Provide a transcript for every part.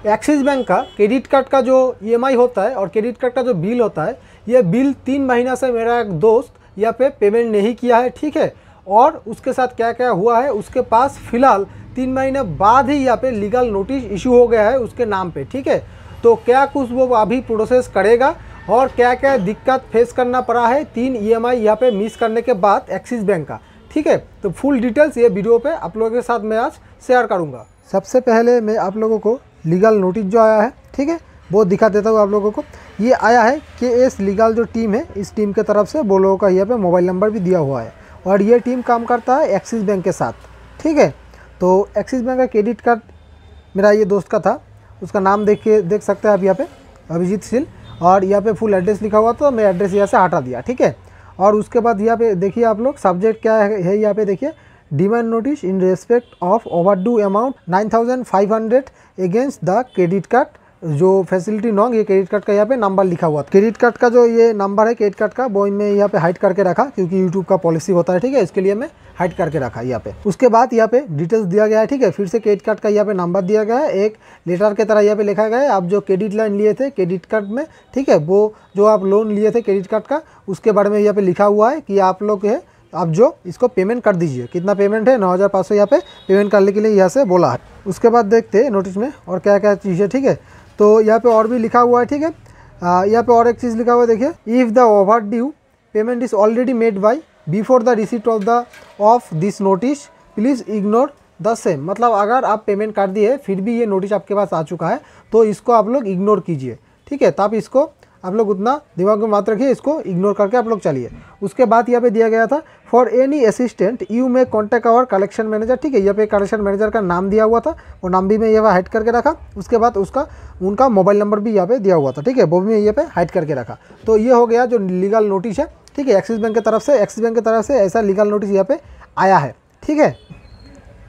Axis bank का credit card का जो ईएमआई होता है और क्रेडिट कार्ड का जो बिल होता है, ये बिल 3 महीना से मेरा एक दोस्त यहाँ पे पेमेंट नहीं किया है, ठीक है। और उसके साथ क्या क्या हुआ है, उसके पास फ़िलहाल 3 महीने बाद ही यहाँ पे लीगल नोटिस इशू हो गया है उसके नाम पे, ठीक है। तो क्या कुछ वो अभी प्रोसेस करेगा और क्या क्या दिक्कत फेस करना पड़ा है 3 ईएमआई यहाँ पे मिस करने के बाद एक्सिस बैंक का, ठीक है। तो फुल डिटेल्स ये वीडियो पे आप लोगों के साथ मैं आज शेयर करूँगा। सबसे पहले मैं आप लोगों को लीगल नोटिस जो आया है, ठीक है, वो दिखा देता हूँ आप लोगों को। ये आया है KS लीगल जो टीम है, इस टीम के तरफ से वो लोगों का यहाँ पे मोबाइल नंबर भी दिया हुआ है और ये टीम काम करता है एक्सिस बैंक के साथ, ठीक है। तो एक्सिस बैंक का क्रेडिट कार्ड मेरा ये दोस्त का था, उसका नाम देख सकते हैं आप यहाँ पे, अभिजीत सिल, और यहाँ पे फुल एड्रेस लिखा हुआ था, मैं एड्रेस यहाँ से हटा दिया, ठीक है। और उसके बाद यहाँ पे देखिए आप लोग सब्जेक्ट क्या है यहाँ पे देखिए, demand notice in respect of overdue amount 9500 against the credit card जो फैसिलिटी नॉन्ग, ये क्रेडिट कार्ड का यहाँ पे नंबर लिखा हुआ था। क्रेडिट कार्ड का जो ये नंबर है क्रेडिट कार्ड का, वो मैं यहाँ पे हाइड करके रखा क्योंकि यूट्यूब का पॉलिसी होता है, ठीक है, इसके लिए मैं हाइड करके रखा यहाँ पे। उसके बाद यहाँ पे डिटेल्स दिया गया है, ठीक है। फिर से क्रेडिट कार्ड का यहाँ पे नंबर दिया गया है, एक लेटर के तरह यहाँ पे लिखा गया है, आप जो क्रेडिट लाइन लिए थे क्रेडिट कार्ड में, ठीक है, वो जो आप लोन लिए थे क्रेडिट कार्ड का, उसके बारे में यहाँ पे लिखा हुआ है कि आप लोग है आप जो इसको पेमेंट कर दीजिए। कितना पेमेंट है, 9500 यहाँ पे पेमेंट करने के लिए यहाँ से बोला है। उसके बाद देखते हैं नोटिस में और क्या क्या चीज़ है, ठीक है। तो यहाँ पे और भी लिखा हुआ है, ठीक है। यहाँ पे और एक चीज़ लिखा हुआ है देखिए, if the over due payment is already made by before the receipt of this notice please ignore the same. मतलब अगर आप पेमेंट कर दिए फिर भी ये नोटिस आपके पास आ चुका है तो इसको आप लोग इग्नोर कीजिए, ठीक है। तब इसको आप लोग उतना दिमाग में मत रखिए, इसको इग्नोर करके आप लोग चलिए। उसके बाद यहाँ पे दिया गया था, for any assistant you may contact our collection manager, ठीक है। यहाँ पे कलेक्शन मैनेजर का नाम दिया हुआ था, वो नाम भी मैं यहाँ हाइड करके रखा। उसके बाद उनका मोबाइल नंबर भी यहाँ पे दिया हुआ था, ठीक है, वो भी मैं यहाँ पे हाइड करके रखा। तो ये हो गया जो लीगल नोटिस है, ठीक है, एक्सिस बैंक की तरफ से ऐसा लीगल नोटिस यहाँ पे आया है, ठीक है।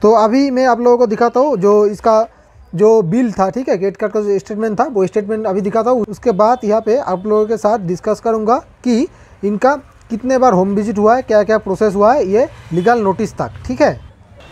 तो अभी मैं आप लोगों को दिखाता हूँ जो इसका जो बिल था, ठीक है, क्रेडिट कार्ड का जो स्टेटमेंट था वो स्टेटमेंट अभी दिखाता हूँ। उसके बाद यहाँ पे आप लोगों के साथ डिस्कस करूँगा कि इनका कितने बार होम विजिट हुआ है, क्या क्या प्रोसेस हुआ है ये लीगल नोटिस तक, ठीक है।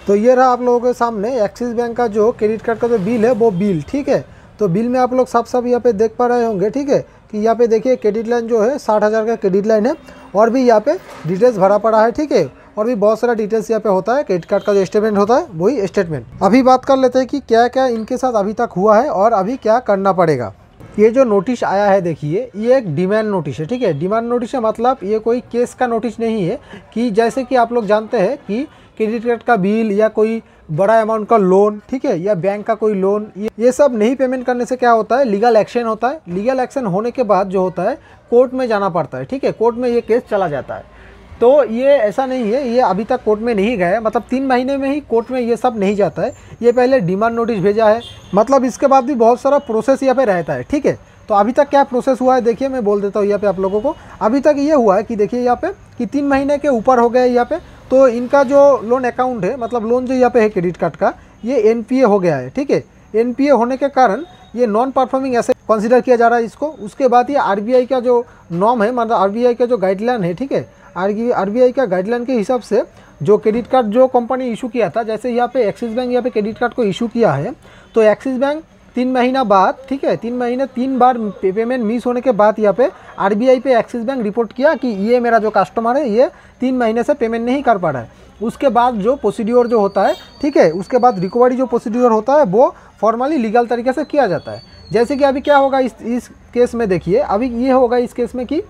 तो ये रहा आप लोगों के सामने एक्सिस बैंक का जो क्रेडिट कार्ड का जो बिल है वो बिल, ठीक है। तो बिल में आप लोग सब यहाँ पे देख पा रहे होंगे, ठीक है, कि यहाँ पे देखिए क्रेडिट लाइन जो है 60,000 का क्रेडिट लाइन है और भी यहाँ पे डिटेल्स भरा पड़ा है, ठीक है। और भी बहुत सारा डिटेल्स यहाँ पे होता है, क्रेडिट कार्ड का जो स्टेटमेंट होता है वही स्टेटमेंट। अभी बात कर लेते हैं कि क्या क्या इनके साथ अभी तक हुआ है और अभी क्या करना पड़ेगा। ये जो नोटिस आया है देखिए, ये एक डिमांड नोटिस है, ठीक है। डिमांड नोटिस है मतलब ये कोई केस का नोटिस नहीं है कि जैसे कि आप लोग जानते हैं कि क्रेडिट कार्ड का बिल या कोई बड़ा अमाउंट का लोन, ठीक है, या बैंक का कोई लोन, ये सब नहीं पेमेंट करने से क्या होता है, लीगल एक्शन होता है। लीगल एक्शन होने के बाद जो होता है कोर्ट में जाना पड़ता है, ठीक है, कोर्ट में ये केस चला जाता है। तो ये ऐसा नहीं है, ये अभी तक कोर्ट में नहीं गया, मतलब 3 महीने में ही कोर्ट में ये सब नहीं जाता है। ये पहले डिमांड नोटिस भेजा है, मतलब इसके बाद भी बहुत सारा प्रोसेस यहाँ पे रहता है, ठीक है। तो अभी तक क्या प्रोसेस हुआ है देखिए, मैं बोल देता हूँ यहाँ पे आप लोगों को। अभी तक ये हुआ है कि देखिए यहाँ पे कि 3 महीने के ऊपर हो गए यहाँ पे, तो इनका जो लोन अकाउंट है, मतलब लोन जो यहाँ पे है क्रेडिट कार्ड का, ये NPA हो गया है, ठीक है। NPA होने के कारण ये नॉन परफॉर्मिंग एसेट कंसिडर किया जा रहा है इसको। उसके बाद ये RBI का जो नॉर्म है, मतलब RBI का जो गाइडलाइन है, ठीक है, RBI का गाइडलाइन के हिसाब से जो क्रेडिट कार्ड जो कंपनी इशू किया था, जैसे यहाँ पे एक्सिस बैंक यहाँ पे क्रेडिट कार्ड को इशू किया है, तो एक्सिस बैंक 3 महीना बाद, ठीक है, 3 महीने 3 बार पेमेंट मिस होने के बाद यहाँ पे RBI पे एक्सिस बैंक रिपोर्ट किया कि ये मेरा जो कस्टमर है ये 3 महीने से पेमेंट नहीं कर पा रहा है। उसके बाद जो प्रोसीड्योर जो होता है, ठीक है, उसके बाद रिकवरी जो प्रोसीड्योर होता है वो फॉर्मली लीगल तरीके से किया जाता है। जैसे कि अभी क्या होगा इस केस में देखिए, अभी ये होगा इस केस में कि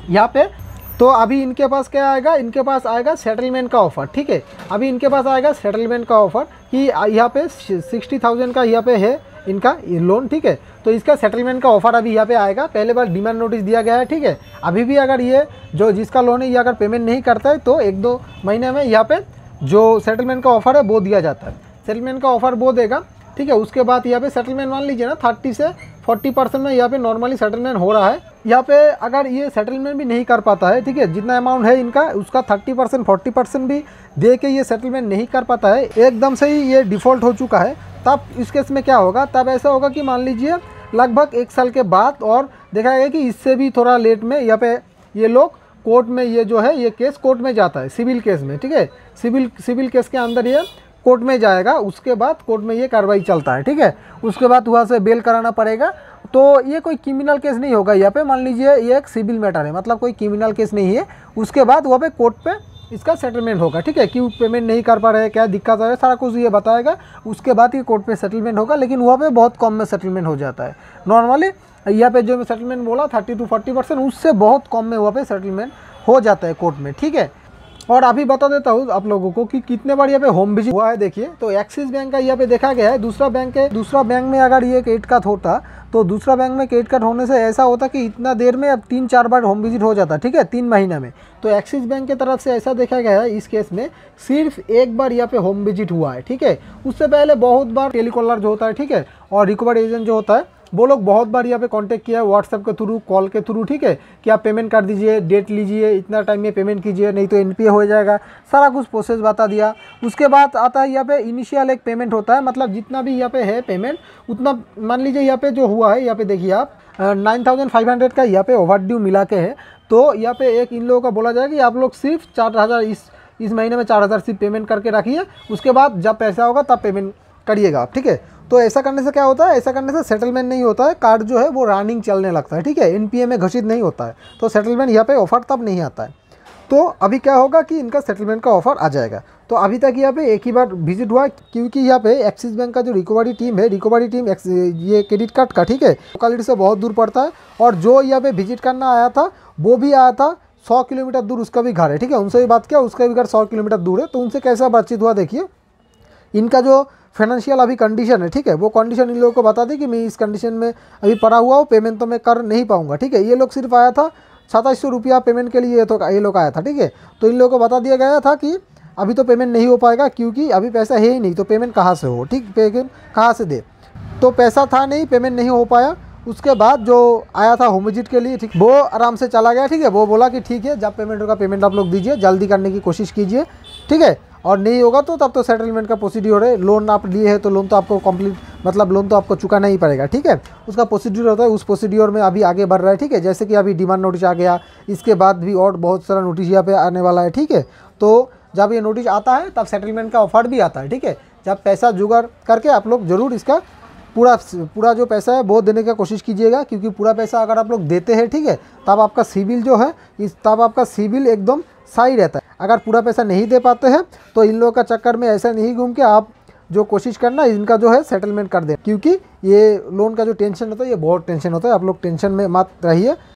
यहाँ पे तो अभी इनके पास क्या आएगा, इनके पास आएगा सेटलमेंट का ऑफ़र, ठीक है। अभी इनके पास आएगा सेटलमेंट का ऑफ़र कि यहाँ पे 60,000 का यहाँ पे है इनका ये लोन, ठीक है। तो इसका सेटलमेंट का ऑफ़र अभी यहाँ पे आएगा। पहले बार डिमांड नोटिस दिया गया है, ठीक है। अभी भी अगर ये जो जिसका लोन है ये अगर पेमेंट नहीं करता है तो 1-2 महीने में यहाँ पे जो सेटलमेंट का ऑफ़र है वो दिया जाता है। सेटलमेंट का ऑफ़र वो देगा, ठीक है। उसके बाद यहाँ पे सेटलमेंट मान लीजिए ना 30 से 40% में यहाँ पे नॉर्मली सेटलमेंट हो रहा है। यहाँ पे अगर ये सेटलमेंट भी नहीं कर पाता है, ठीक है, जितना अमाउंट है इनका उसका 30% 40% भी दे के ये सेटलमेंट नहीं कर पाता है, एकदम से ही ये डिफ़ॉल्ट हो चुका है, तब इस केस में क्या होगा, तब ऐसा होगा कि मान लीजिए लगभग 1 साल के बाद और देखा गया कि इससे भी थोड़ा लेट में यहाँ पे ये लोग कोर्ट में ये जो है ये केस कोर्ट में जाता है सिविल केस में, ठीक है। सिविल केस के अंदर ये कोर्ट में जाएगा, उसके बाद कोर्ट में ये कार्रवाई चलता है, ठीक है। उसके बाद वहाँ से बेल कराना पड़ेगा। तो ये कोई क्रिमिनल केस नहीं होगा यहाँ पे, मान लीजिए ये एक सिविल मैटर है, मतलब कोई क्रिमिनल केस नहीं है। उसके बाद वहाँ पे कोर्ट पे इसका सेटलमेंट होगा, ठीक है। क्यों पेमेंट नहीं कर पा रहे हैं, क्या दिक्कत है, सारा कुछ ये बताएगा। उसके बाद ये कोर्ट पे सेटलमेंट होगा, लेकिन वहाँ पे बहुत कम में सेटलमेंट हो जाता है। नॉर्मली यहाँ पे जो मैं सेटलमेंट बोला 30 to 40%, उससे बहुत कम में वहाँ पे सेटलमेंट हो जाता है कोर्ट में, ठीक है। और अभी बता देता हूँ आप लोगों को कि कितने बार यहाँ पे होम विजिट हुआ है। देखिए, तो एक्सिस बैंक का यहाँ पे देखा गया है, दूसरा बैंक में अगर ये क्रेडिट कार्ड होता तो दूसरा बैंक में क्रेडिट कार्ड होने से ऐसा होता कि इतना देर में अब 3-4 बार होम विजिट हो जाता, ठीक है, 3 महीना में। तो एक्सिस बैंक की तरफ से ऐसा देखा गया है, इस केस में सिर्फ एक बार यहाँ पे होम विजिट हुआ है, ठीक है। उससे पहले बहुत बार टेलीकॉलर जो होता है, ठीक है, और रिकवर्ड एजेंट जो होता है, वो लोग बहुत बार यहाँ पे कांटेक्ट किया है, व्हाट्सएप के थ्रू, कॉल के थ्रू, ठीक है, कि आप पेमेंट कर दीजिए, डेट लीजिए, इतना टाइम में पेमेंट कीजिए, नहीं तो एनपीए हो जाएगा, सारा कुछ प्रोसेस बता दिया। उसके बाद आता है यहाँ पे इनिशियल एक पेमेंट होता है, मतलब जितना भी यहाँ पे है पेमेंट उतना, मान लीजिए यहाँ पे जो हुआ है, यहाँ पे देखिए आप 9500 का यहाँ पे ओवरड्यू मिला के है। तो यहाँ पे एक इन लोगों का बोला जाए कि आप लोग सिर्फ 4000 इस महीने में 4000 सिर्फ पेमेंट करके रखिए, उसके बाद जब पैसा होगा तब पेमेंट करिएगा आप, ठीक है। तो ऐसा करने से क्या होता है, ऐसा करने से सेटलमेंट नहीं होता है, कार्ड जो है वो रनिंग चलने लगता है, ठीक है, एनपीए में घोषित नहीं होता है। तो सेटलमेंट यहाँ पे ऑफर तब नहीं आता है। तो अभी क्या होगा कि इनका सेटलमेंट का ऑफर आ जाएगा। तो अभी तक यहाँ पे एक ही बार विजिट हुआ, क्योंकि यहाँ पे एक्सिस बैंक का जो रिकवरी टीम है, रिकवरी टीम ये क्रेडिट कार्ड का, ठीक है, लोकेलिटी से बहुत दूर पड़ता है। और जो यहाँ पे विजिट करना आया था वो भी आया था 100 किलोमीटर दूर, उसका भी घर है, ठीक है, उनसे भी बात किया, उसका भी घर 100 किलोमीटर दूर है। तो उनसे कैसा बातचीत हुआ, देखिए, इनका जो फाइनेंशियल अभी कंडीशन है, ठीक है, वो कंडीशन इन लोगों को बता दी कि मैं इस कंडीशन में अभी पड़ा हुआ हूँ, पेमेंट तो मैं कर नहीं पाऊँगा, ठीक है। ये लोग सिर्फ आया था 2700 रुपया पेमेंट के लिए, तो ये लोग आया था, ठीक है। तो इन लोगों को बता दिया गया था कि अभी तो पेमेंट नहीं हो पाएगा, क्योंकि अभी पैसा है ही नहीं, तो पेमेंट कहाँ से हो, ठीक, पेमेंट कहाँ से दे। तो पैसा था नहीं, पेमेंट नहीं हो पाया। उसके बाद जो आया था होम विजिट के लिए, ठीक, वो आराम से चला गया, ठीक है। वो बोला कि ठीक है, जब पेमेंट होगा पेमेंट आप लोग दीजिए, जल्दी करने की कोशिश कीजिए, ठीक है, और नहीं होगा तो तब तो सेटलमेंट का प्रोसीड्यूर है। लोन आप लिए हैं तो लोन तो आपको कंप्लीट, मतलब लोन तो आपको चुकाना ही पड़ेगा, ठीक है। उसका प्रोसीड्यूर होता है, उस प्रोसीड्यूर में अभी आगे बढ़ रहा है, ठीक है। जैसे कि अभी डिमांड नोटिस आ गया, इसके बाद भी और बहुत सारा नोटिस यहाँ पे आने वाला है, ठीक है। तो जब ये नोटिस आता है तब सेटलमेंट का ऑफर भी आता है, ठीक है। जब पैसा जुगाड़ करके आप लोग ज़रूर इसका पूरा जो पैसा है वो देने का कोशिश कीजिएगा, क्योंकि पूरा पैसा अगर आप लोग देते हैं, ठीक है, तब आपका सिबिल जो है तब आपका सिबिल एकदम सही रहता है। अगर पूरा पैसा नहीं दे पाते हैं तो इन लोगों का चक्कर में ऐसा नहीं घूम के आप जो कोशिश करना इनका जो है सेटलमेंट कर दें, क्योंकि ये लोन का जो टेंशन होता है ये बहुत टेंशन होता है। आप लोग टेंशन में मत रहिए,